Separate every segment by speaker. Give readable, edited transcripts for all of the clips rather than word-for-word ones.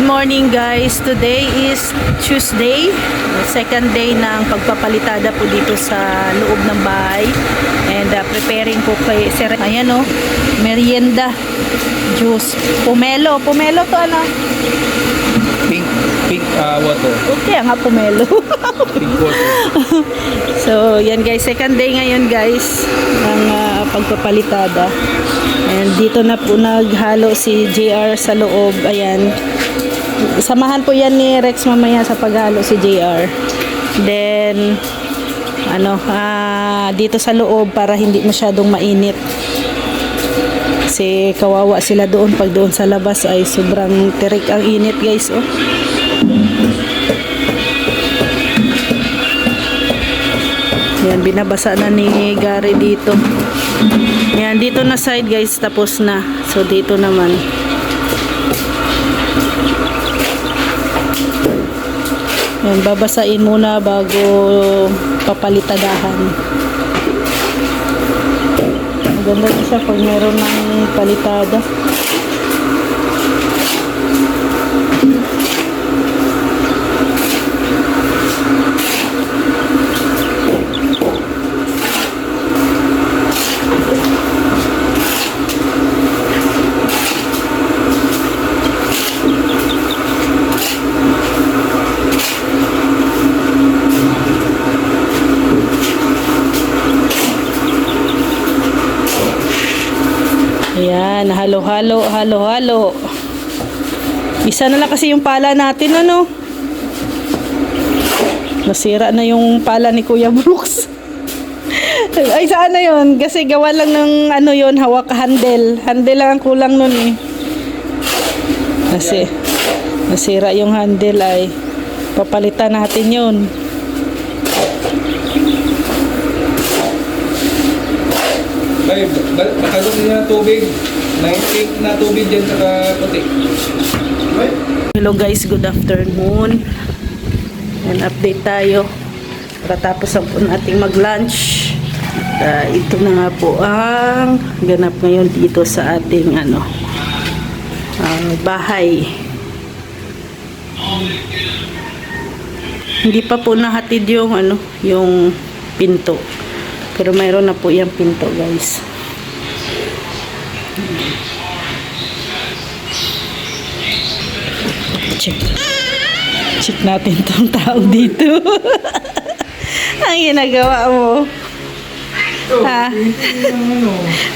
Speaker 1: morning guys, today is Tuesday, second day ng pagpapalitada po dito sa loob ng bahay and preparing po kay Sir, ayan o, merienda, juice, pomelo to ano?
Speaker 2: Pink water.
Speaker 1: Okay nga pomelo.
Speaker 2: Pink water.
Speaker 1: So yan guys, second day ngayon guys ng pagpapalitada. And dito na po naghalo si JR sa loob. Ayan. Samahan po yan ni Rex mamaya sa paghalo si JR. Then dito sa loob para hindi masyadong mainit. Kasi kawawa sila doon pag doon sa labas ay sobrang tirik ang init guys, oh. Yan, binabasa na ni Gary dito. Yan, dito na side guys, tapos na. So, dito naman. Yan, babasain muna bago papalitadahan. Maganda siya pag meron ng palitada. Ayan, halo-halo. Isa na lang kasi yung pala natin, ano? Nasira na yung pala ni Kuya Brooks. Ay, saan na yun? Kasi gawa lang ng ano yun, hawak handle. Handle lang ang kulang nun eh. Kasi nasira yung handle ay papalitan natin yun.
Speaker 2: Ay, makalong na tubig. Pink na tubig dyan saka puti.
Speaker 1: Hello guys, good afternoon. And update tayo. Pagkatapos po nating mag-lunch. Ito na nga po ang ganap ngayon dito sa ating bahay. Hindi pa po nahatid yung yung pinto. Pero mayroon na po yung pinto guys. Check natin tong tao dito. Ang ginagawa mo. Ha?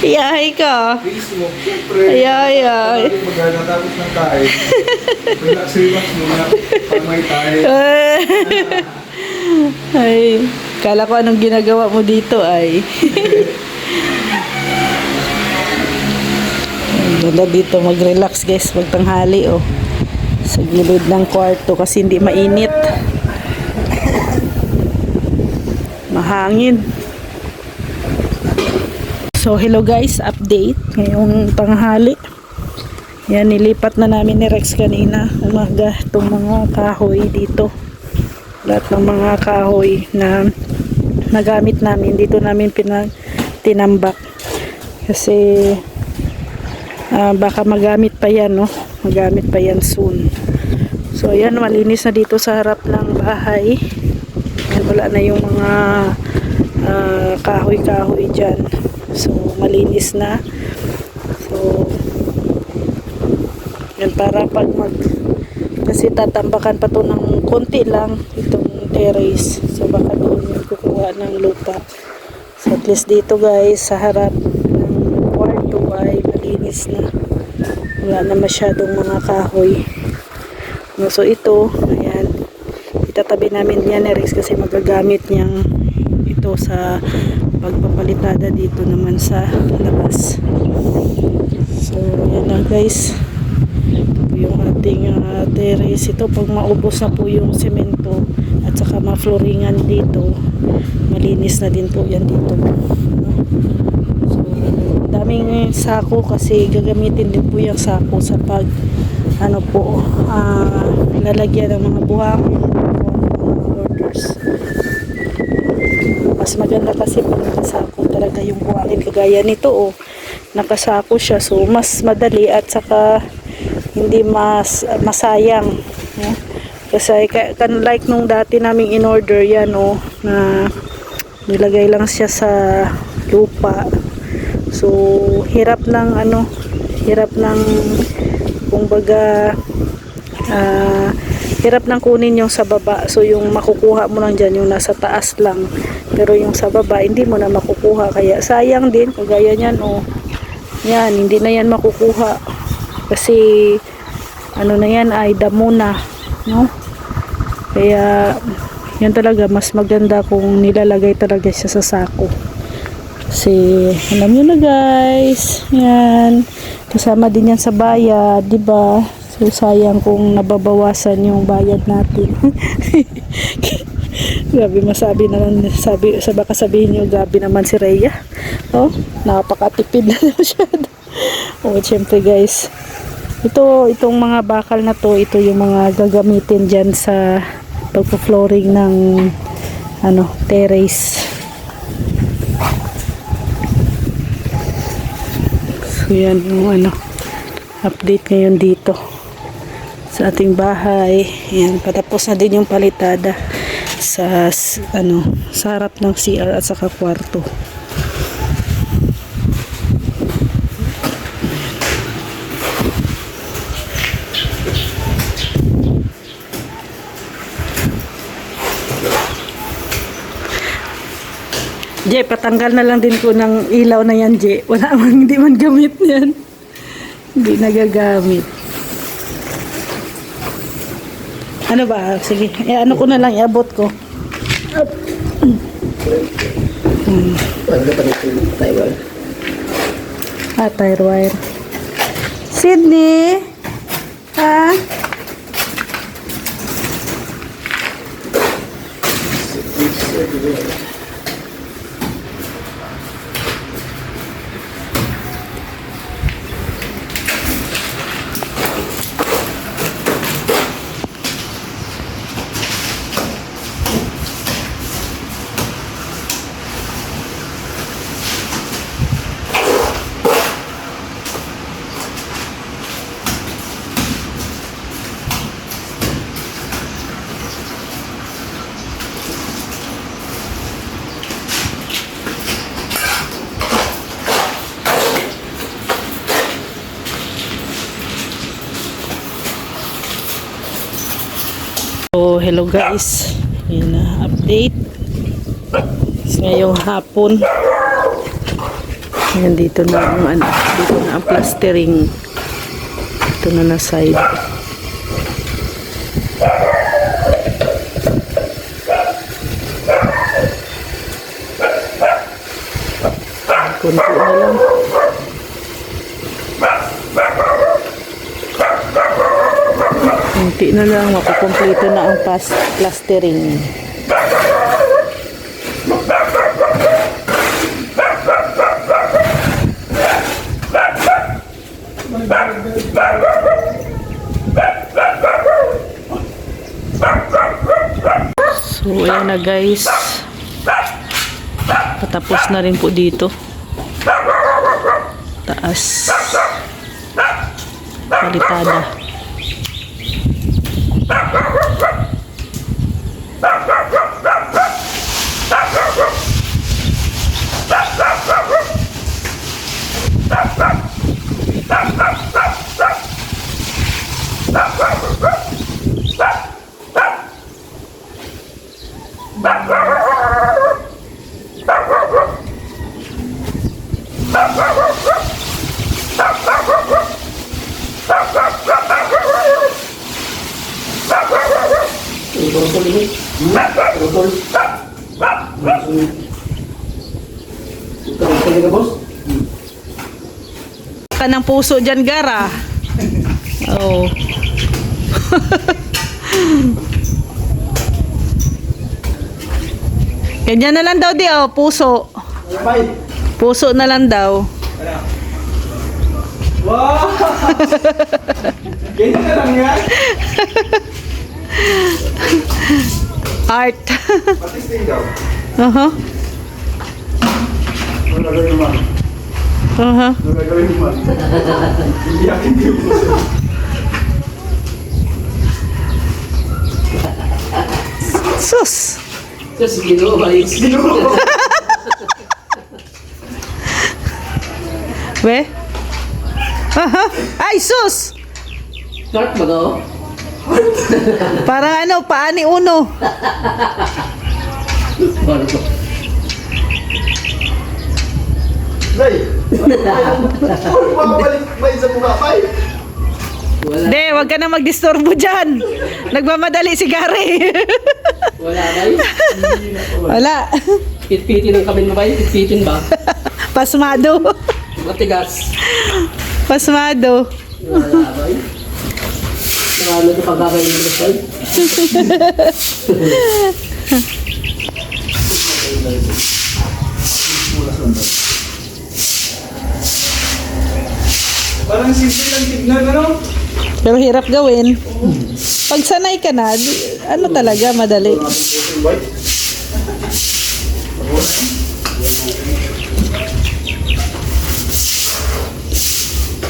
Speaker 1: Iyahay ka. Ay.
Speaker 2: Magkakatapos ng kain. Relax muna. Pag may tayo.
Speaker 1: Ay, kala ko anong ginagawa mo dito ay. Ganda dito mag-relax guys, magtanghali oh. Sa gilid ng kwarto kasi hindi mainit. Mahangin. So hello guys, update ngayong tanghali. Yan, nilipat na namin ni Rex kanina umaga itong mga kahoy dito. Lahat ng mga kahoy na nagamit namin dito namin tinambak kasi baka magamit pa yan, no? Magamit pa yan soon. So ayan, malinis na dito sa harap ng bahay. Yan, wala na yung mga kahoy dyan. So malinis na. So yan, para pag kasi tatambakan pa to ng konti lang itong terrace. So baka doon yung kukuha ng lupa. So at least dito guys sa harap ng kwarto ay malinis na. Wala na masyadong mga kahoy. So ito, ayan, itatabi namin yan ni Rex kasi magagamit niyang ito sa pagpapalitada dito naman sa labas. So yan na guys, yung ating terrace. Ito pag maubos na po yung semento at saka ma-flooringan dito, malinis na din po yan dito. So daming sako kasi gagamitin din po yung sako sa pag lalagyan ng mga buhang orders. Mas maganda kasi pag nakasako talaga yung buhangin kagaya nito nakasako siya, so mas madali at saka hindi masayang. No? Kasi like nung dati naming in order yan na nilagay lang siya sa lupa. So hirap ng kumbaga hirap nang kunin yung sa baba. So yung makukuha mo lang dyan yung nasa taas lang, pero yung sa baba hindi mo na makukuha, kaya sayang din. Kagaya nyan yan, hindi na yan makukuha kasi ano na yan ay damo na, no? Kaya yan talaga, mas maganda kung nilalagay talaga siya sa sako. Kasi alam nyo na guys, yan kasama din yan sa bayad, di ba? So sayang kung nababawasan yung bayad natin. Grabe, masabi na lang, baka sabihin nyo, grabe naman si Rhea. Napakatipid na masyado. Syempre guys, itong mga bakal na to, ito yung mga gagamitin dyan sa pagpo-flooring ng terrace. So yan yung update ngayon dito sa ating bahay. Yan, patapos na din yung palitada sa harap ng CR at saka kwarto. Jay, patanggal na lang din ko ng ilaw na yan, Jay. Wala man, hindi man gamit yan. Hindi nagagamit. Ano ba? Sige, ano ko na lang, iabot ko. Tire wire. Sydney? Ha? So, hello guys. Yan na, update. Ngayong hapon. Yan, dito na ang plastering. Ito na side. Kunti na lang. Kunti na lang, makukumpleto na ang plastering. So ayan na guys, patapos na rin po dito taas, palitada. Ka ng puso dyan, Gara. Oh. Ganyan na lang daw di, puso. Puso na lang daw.
Speaker 2: Wow! Ganyan na lang yan?
Speaker 1: Art.
Speaker 2: Patisting daw. Ano gagawin mo? Ano gagawin mo? Iyakin ko yung puso.
Speaker 1: Sus!
Speaker 3: Sus, ginoo, balik.
Speaker 1: We? Aha! Ay, sus!
Speaker 3: Start ba daw?
Speaker 1: Parang ano, paani uno.
Speaker 3: Ano to?
Speaker 4: Nay! Bumabalik ba sa mukha, Pai?
Speaker 3: Wala.
Speaker 1: De, wag ka na magdisturbo dyan. Nagmamadali si Gary.
Speaker 3: Wala ba yun?
Speaker 1: Wala.
Speaker 3: Pitpitin ang kabin mo ba yun? Pitpitin ba?
Speaker 1: Pasmado.
Speaker 3: Matigas.
Speaker 1: Pasmado.
Speaker 3: Wala ba yun? Marami ito pagkakain mo sa
Speaker 2: Parang simple lang tignan, ano?
Speaker 1: Pero hirap gawin. Pag sanay ka na, ano talaga, madali.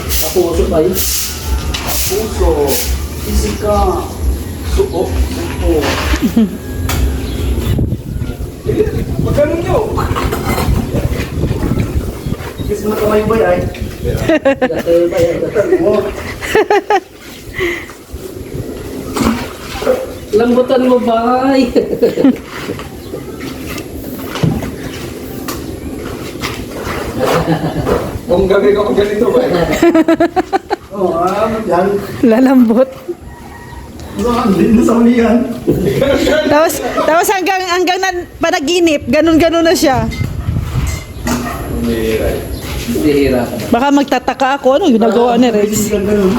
Speaker 3: Kapuso ba yun?
Speaker 4: Puso, fisika, suko, suko.
Speaker 2: Magkano nyo?
Speaker 4: Kiss mo kamay boy ay.
Speaker 3: Gatay ba yan? Lambutan mo ba?
Speaker 2: Kung gabi ka ganito ba?
Speaker 4: Oo, yan.
Speaker 1: Lalambot.
Speaker 4: Hindi na sa ulihan.
Speaker 1: Tapos hanggang na panaginip, ganun-ganun na siya.
Speaker 3: Hindi hirap.
Speaker 1: Baka magtataka ako, ano ginagawa ni Rex?
Speaker 4: Hindi ka ganun.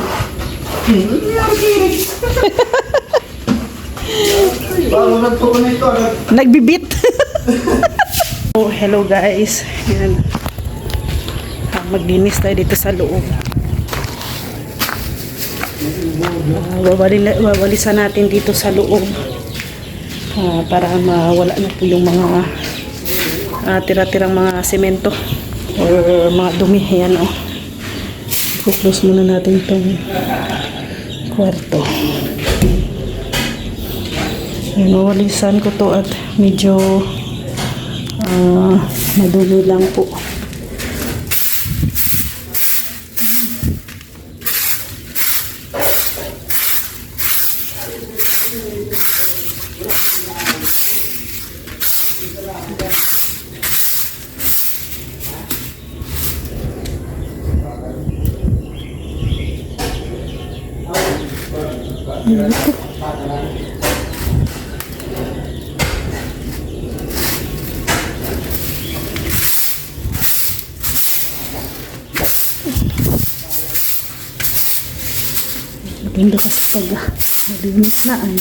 Speaker 4: Bago nagtuko na ito, agad.
Speaker 1: Nagbibit. Oh, hello guys. Yan. Maglinis tayo dito sa loob. Wawalisan natin dito sa loob. Para mawala na po yung mga tira-tirang mga semento or mga dumi. Yan o. I-close muna natin itong kwarto. Yan, wawalisan ko to at medyo madumi lang po. Maganda kasi pag malinis na ay.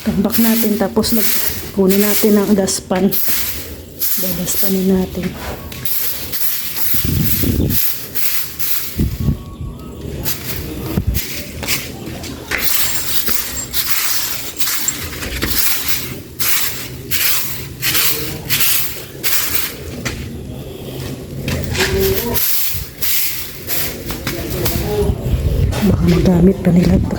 Speaker 1: Tambak natin tapos kunin natin ang daspan. Dadaspanin natin. Baka magamit pa nila to.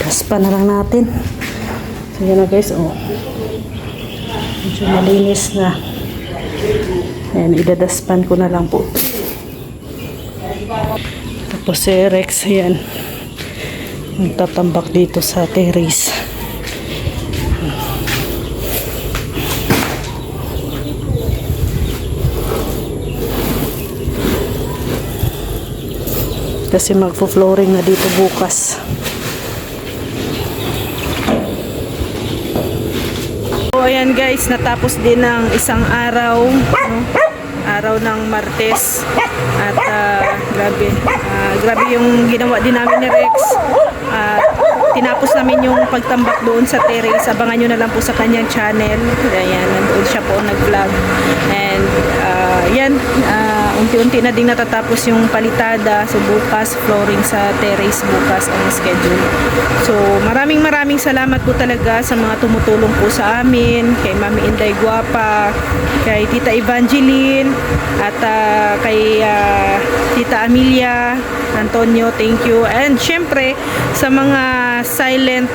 Speaker 1: Daspan na lang natin. So yan na guys, oh. Medyo malinis na. Ayan, idadaspan ko na lang po. Tapos si Rex, ayan. Magtatambak dito sa terrace. Kasi magpo-flooring na dito bukas. So ayan guys, natapos din ng isang araw, no? Araw ng Martes. At grabe yung ginawa din namin ni Rex. At tinapos namin yung pagtambak doon sa terrace. Abangan nyo na lang po sa kanyang channel. Ayan, nandoon siya po nag-vlog. And yan, unti-unti na din natatapos yung palitada. So bukas, flooring sa terrace bukas ang schedule. So maraming salamat po talaga sa mga tumutulong po sa amin. Kay Mami Inday Guapa, kay Tita Evangeline, at kay Tita Amelia, Antonio, thank you. And syempre sa mga silent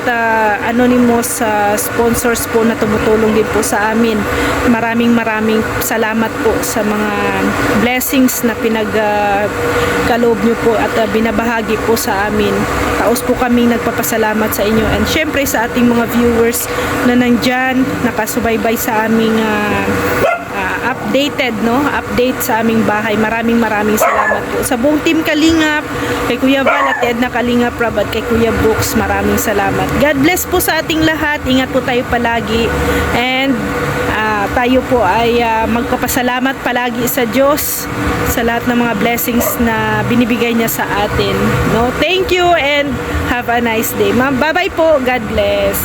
Speaker 1: anonymous sponsors po na tumutulong din po sa amin. Maraming salamat po sa mga blessings na pinagkaloob nyo po at binabahagi po sa amin. Taos po kaming nagpapasalamat sa inyo. And syempre sa ating mga viewers na nandyan, nakasubaybay sa aming update sa aming bahay. Maraming salamat po sa buong team Kalingap, kay Kuya Val at Edna Kalingap Rab at kay Kuya Brooks. Maraming salamat. God bless po sa ating lahat. Ingat po tayo palagi. And tayo po ay magpapasalamat palagi sa Diyos sa lahat ng mga blessings na binibigay niya sa atin. No, thank you and have a nice day. Ma'am, bye-bye po. God bless.